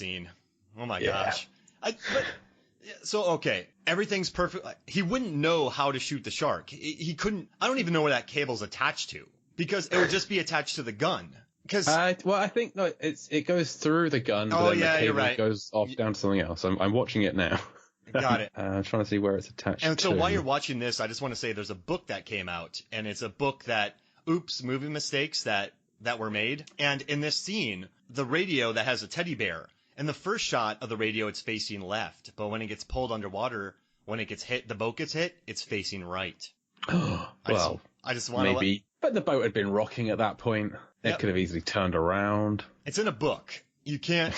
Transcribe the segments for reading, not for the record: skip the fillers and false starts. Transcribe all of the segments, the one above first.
scene. Oh my gosh. Okay, everything's perfect. He wouldn't know how to shoot the shark. He couldn't. I don't even know where that cable's attached to, because it would just be attached to the gun. Well, I think no, it goes through the gun, but then the cable you're right. goes off down to something else. I'm watching it now. Got it. I'm trying to see where it's attached to. And so while you're watching this, I just want to say there's a book that came out, and it's a book that, movie mistakes that were made. And in this scene, the radio that has a teddy bear, in the first shot of the radio, it's facing left. But when it gets pulled underwater, when it gets hit, the boat gets hit, it's facing right. Well, I just want maybe. But the boat had been rocking at that point. It could have easily turned around. It's in a book. You can't.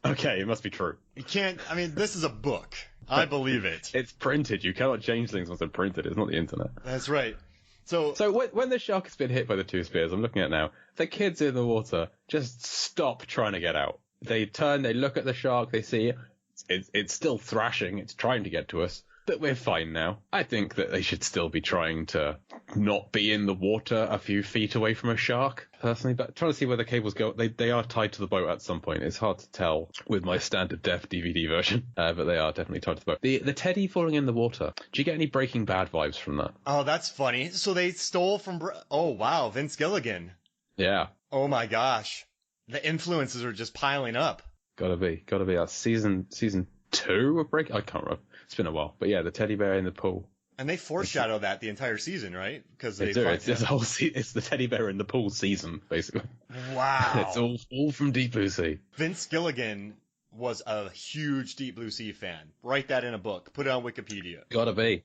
Okay, it must be true. You can't. I mean, this is a book. I believe it. It's printed. You cannot change things once they're printed. It's not the internet. That's right. So when the shark has been hit by the two spears, I'm looking at it now, the kids in the water just stop trying to get out. They turn, they look at the shark, they see it's still thrashing, it's trying to get to us, but we're fine now. I think that they should still be trying to not be in the water a few feet away from a shark, personally, but trying to see where the cables go. They are tied to the boat at some point. It's hard to tell with my standard def DVD version, but they are definitely tied to the boat. The teddy falling in the water, do you get any Breaking Bad vibes from that? Oh, that's funny. So they stole from... Oh, wow, Vince Gilligan. Yeah. Oh my gosh. The influences are just piling up. Gotta be. That's season 2 of Breaking... I can't remember. It's been a while. But yeah, the teddy bear in the pool. And they foreshadow that the entire season, right? Because they do. It's the teddy bear in the pool season, basically. Wow. It's all from Deep Blue Sea. Vince Gilligan was a huge Deep Blue Sea fan. Write that in a book. Put it on Wikipedia. Gotta be.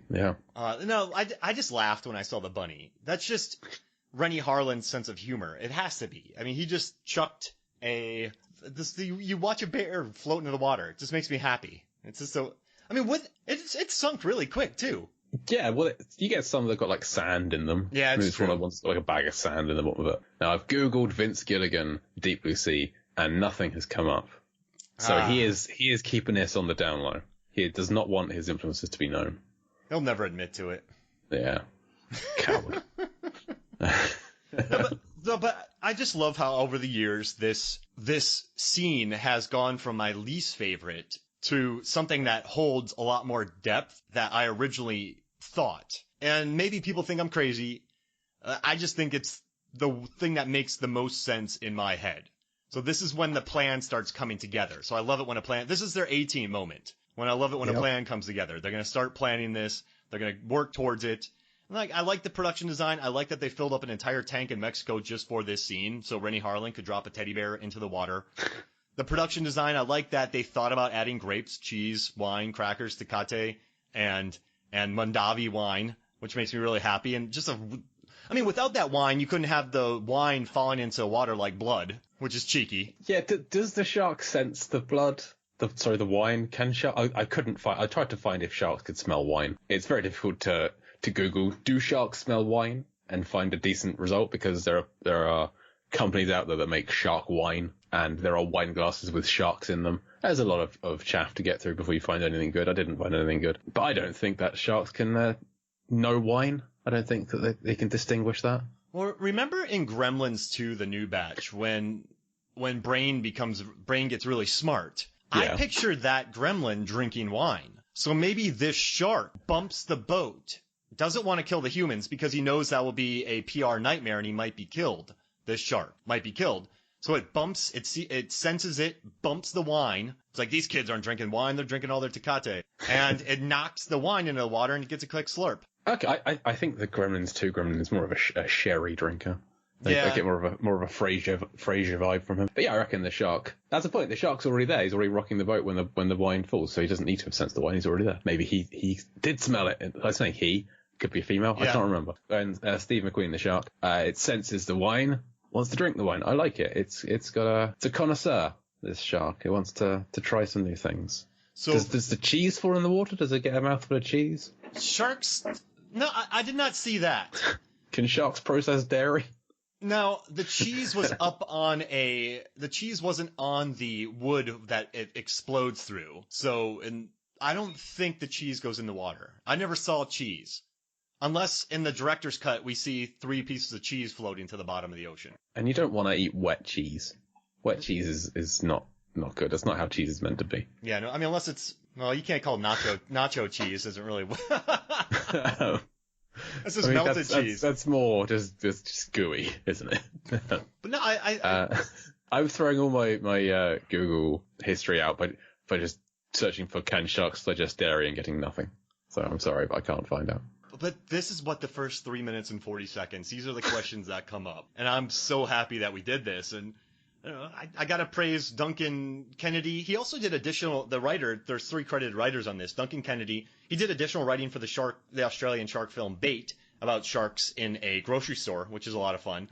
Yeah. No, I just laughed when I saw the bunny. That's just Rennie Harlan's sense of humor. It has to be. I mean, he just chucked you watch a bear float into the water. It just makes me happy. It's just so... I mean, it's sunk really quick, too. Yeah, well, you get some that got, like, sand in them. Yeah, it's true. One of one's got, like, a bag of sand in the bottom of it. Now, I've Googled Vince Gilligan, Deep Blue Sea, and nothing has come up. So he is keeping this on the down low. He does not want his influences to be known. He'll never admit to it. Yeah. Coward. But I just love how over the years this scene has gone from my least favorite to something that holds a lot more depth that I originally thought. And maybe people think I'm crazy. I just think it's the thing that makes the most sense in my head. So this is when the plan starts coming together. So I love it when this is their A-team moment. When I love it when a plan comes together. They're going to start planning this. They're going to work towards it. I like the production design. I like that they filled up an entire tank in Mexico just for this scene, so Rennie Harlan could drop a teddy bear into the water. The production design, I like that they thought about adding grapes, cheese, wine, crackers, Tecate, and Mondavi wine, which makes me really happy. And without that wine, you couldn't have the wine falling into water like blood, which is cheeky. Yeah, does the shark sense the blood? The wine? Can shark? I couldn't find. I tried to find if sharks could smell wine. It's very difficult to Google, do sharks smell wine, and find a decent result, because there are companies out there that make shark wine, and there are wine glasses with sharks in them. There's a lot of chaff to get through before you find anything good. I didn't find anything good. But I don't think that sharks can know wine. I don't think that they can distinguish that. Well, remember in Gremlins 2, the new batch, when Brain gets really smart, yeah. I pictured that gremlin drinking wine. So maybe this shark bumps the boat, doesn't want to kill the humans because he knows that will be a PR nightmare and he might be killed. This shark might be killed. So it bumps, it senses it, bumps the wine. It's like, these kids aren't drinking wine, they're drinking all their Tecate. And it knocks the wine into the water and it gets a quick slurp. Okay, I think the Gremlins 2 gremlin is more of a sherry drinker. I get more of a Frasier vibe from him. But yeah, I reckon the shark. That's the point. The shark's already there. He's already rocking the boat when the wine falls, so he doesn't need to have sensed the wine. He's already there. Maybe he did smell it. I was saying he could be a female. Yeah. I can't remember. And Steve McQueen, the shark, it senses the wine, wants to drink the wine. I like it. It's a connoisseur. This shark. It wants to try some new things. So does the cheese fall in the water? Does it get a mouthful of cheese? Sharks? No, I did not see that. Can sharks process dairy? Now, the cheese was the cheese wasn't on the wood that it explodes through. So, and I don't think the cheese goes in the water. I never saw cheese. Unless in the director's cut, we see 3 pieces of cheese floating to the bottom of the ocean. And you don't want to eat wet cheese. Wet cheese is not not good. That's not how cheese is meant to be. Yeah, no, I mean, unless it's, well, you can't call nacho cheese, isn't really. That's just melted cheese. That's more just gooey, isn't it? But no, I'm throwing all my Google history out by just searching for can sharks digest dairy and getting nothing. So I'm sorry, but I can't find out. But this is what the first 3 minutes and 40 seconds. These are the questions that come up, and I'm so happy that we did this. And I gotta praise Duncan Kennedy. He also did the writer. There's 3 credited writers on this. Duncan Kennedy. He did additional writing for the Australian shark film Bait, about sharks in a grocery store, which is a lot of fun.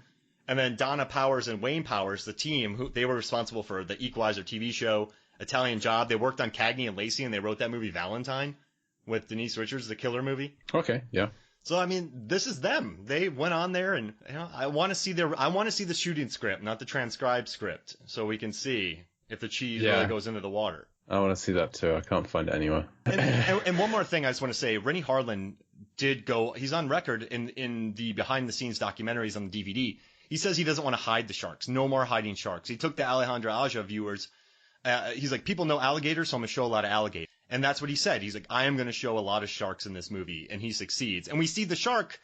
And then Donna Powers and Wayne Powers, the team, they were responsible for the Equalizer TV show, Italian Job. They worked on Cagney and Lacey, and they wrote that movie Valentine with Denise Richards, the killer movie. Okay, yeah. So I mean, this is them. They went on there, and I want to see the shooting script, not the transcribed script, so we can see if the cheese really goes into the water. I want to see that too. I can't find it anywhere. And one more thing I just want to say, Rennie Harlan did go. He's on record in the behind the scenes documentaries on the DVD. He says he doesn't want to hide the sharks. No more hiding sharks. He took the Alejandro Aja viewers. He's like, people know alligators, so I'm going to show a lot of alligators. And that's what he said. He's like, I am going to show a lot of sharks in this movie. And he succeeds. And we see the shark,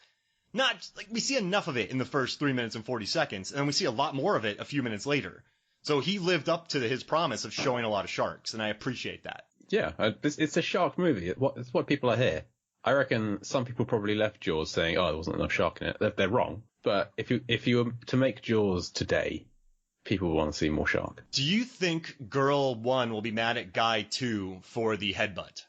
we see enough of it in the first 3 minutes and 40 seconds. And then we see a lot more of it a few minutes later. So he lived up to his promise of showing a lot of sharks. And I appreciate that. Yeah, it's a shark movie. It's what people are here. I reckon some people probably left Jaws saying, oh, there wasn't enough shark in it. They're wrong. But if you were to make Jaws today, people will want to see more shark. Do you think Girl 1 will be mad at Guy 2 for the headbutt?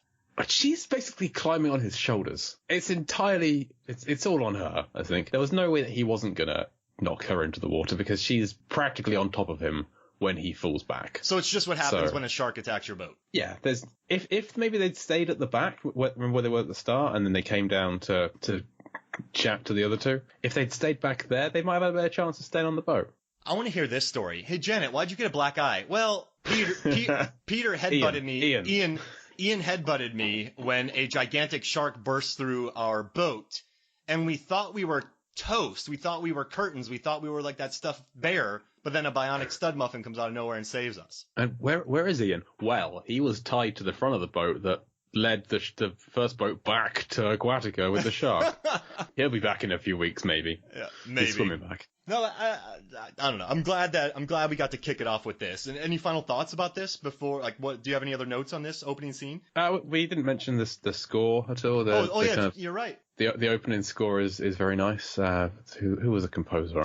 She's basically climbing on his shoulders. It's all on her, I think. There was no way that he wasn't going to knock her into the water because she's practically on top of him when he falls back. So it's just what happens when a shark attacks your boat. Yeah, if maybe they'd stayed at the back, remember where they were at the start, and then they came down to chat to the other two. If they'd stayed back there, they might have had a better chance of staying on the boat. I want to hear this story. Hey, Janet, why'd you get a black eye? Well, Peter headbutted me. Ian headbutted me when a gigantic shark burst through our boat, and we thought we were toast. We thought we were curtains. We thought we were like that stuffed bear, but then a bionic stud muffin comes out of nowhere and saves us. And where is Ian? Well, he was tied to the front of the boat that led the first boat back to Aquatica with the shark. He'll be back in a few weeks, maybe. Yeah, maybe. He's swimming back. No, I don't know. I'm glad we got to kick it off with this. And any final thoughts about this before? Like, do you have any other notes on this opening scene? We didn't mention the score at all. You're right. The opening score is very nice. Who was the composer?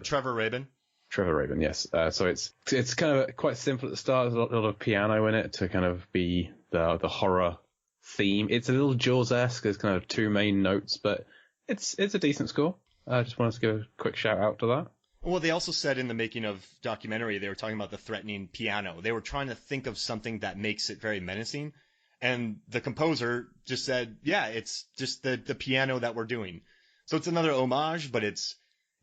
Trevor Rabin. Trevor Rabin, yes. So it's kind of quite simple at the start. There's a lot of piano in it to kind of be the horror theme. It's a little Jaws-esque. There's kind of 2 main notes, but it's a decent score. I just wanted to give a quick shout out to that. Well, they also said in the making of documentary, they were talking about the threatening piano. They were trying to think of something that makes it very menacing. And the composer just said, yeah, it's just the piano that we're doing. So it's another homage, but it's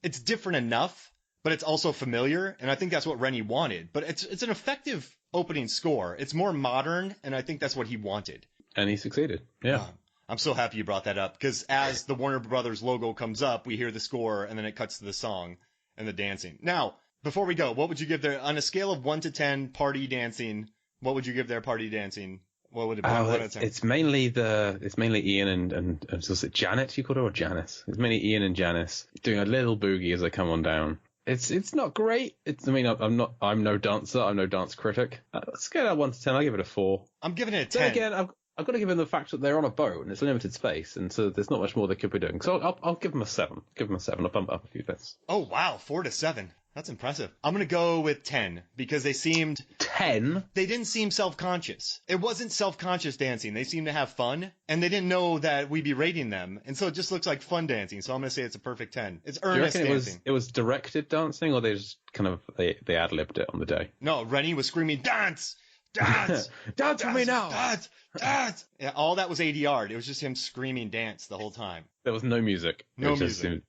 different enough, but it's also familiar. And I think that's what Rennie wanted. But it's an effective opening score. It's more modern, and I think that's what he wanted. And he succeeded. Yeah. I'm so happy you brought that up, because as the Warner Brothers logo comes up, we hear the score, and then it cuts to the song and the dancing. Now, before we go, what would you give there, on a scale of 1 to 10 party dancing, what would you give their party dancing? What would it be? 1 to 10? It's mainly Ian and was it Janet you called her, or Janice? It's mainly Ian and Janice doing a little boogie as they come on down. It's not great. I'm no dancer. I'm no dance critic. Scale out 1 to 10. I'll give it a 4. I'm giving it a 10. Then again, I've got to give them the fact that they're on a boat and it's a limited space, and so there's not much more they could be doing. So I'll give them a 7. I'll bump it up a few bits. Oh, wow. 4 to 7. That's impressive. I'm going to go with 10 because they seemed... 10? They didn't seem self-conscious. It wasn't self-conscious dancing. They seemed to have fun, and they didn't know that we'd be rating them. And so it just looks like fun dancing. So I'm going to say it's a perfect 10. It's earnest dancing. It was directed dancing, or they just kind of they ad-libbed it on the day? No, Rennie was screaming, dance! Dance! Dance with me now! Dance! Dance! Yeah, all that was ADR'd. It was just him screaming dance the whole time. There was no music. No music.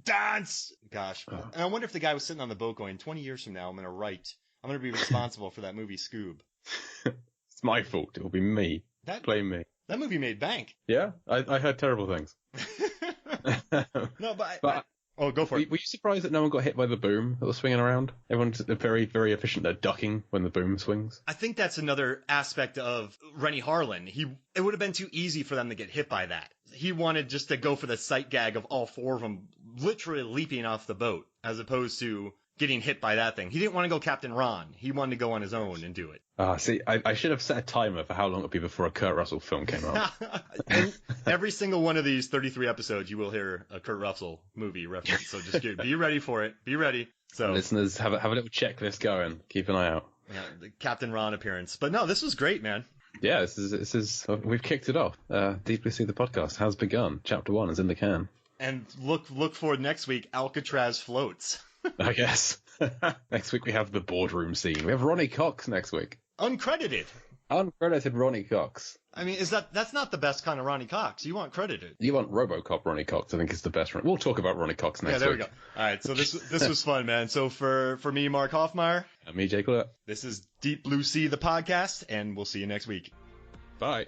Dance! Gosh. And I wonder if the guy was sitting on the boat going, 20 years from now, I'm going to be responsible for that movie Scoob. It's my fault. It will be me. Blame me. That movie made bank. Yeah? I heard terrible things. No, but Oh, go for it. Were you surprised that no one got hit by the boom that was swinging around? Everyone's very, very efficient at ducking when the boom swings. I think that's another aspect of Rennie Harlan. It would have been too easy for them to get hit by that. He wanted just to go for the sight gag of all four of them literally leaping off the boat, as opposed to getting hit by that thing. He didn't want to go Captain Ron. He wanted to go on his own and do it. See, I should have set a timer for how long it would be before a Kurt Russell film came out. And every single one of these 33 episodes, you will hear a Kurt Russell movie reference. So just be ready for it. Be ready. So listeners, have a little checklist going. Keep an eye out. Yeah, the Captain Ron appearance. But no, this was great, man. Yeah, this is we've kicked it off. Deep Blue Sea, the podcast has begun. Chapter 1 is in the can. And look forward next week. Alcatraz floats. I guess. Next week we have the boardroom scene. We have Ronnie Cox next week. Uncredited. Uncredited Ronnie Cox. I mean, that's not the best kind of Ronnie Cox. You want credited. You want RoboCop Ronnie Cox, I think is the best one. We'll talk about Ronnie Cox next week. Yeah, there we go. All right, so this was fun, man. So for me, Mark Hoffmeyer. And me, Jake Lett. This is Deep Blue Sea, the podcast, and we'll see you next week. Bye.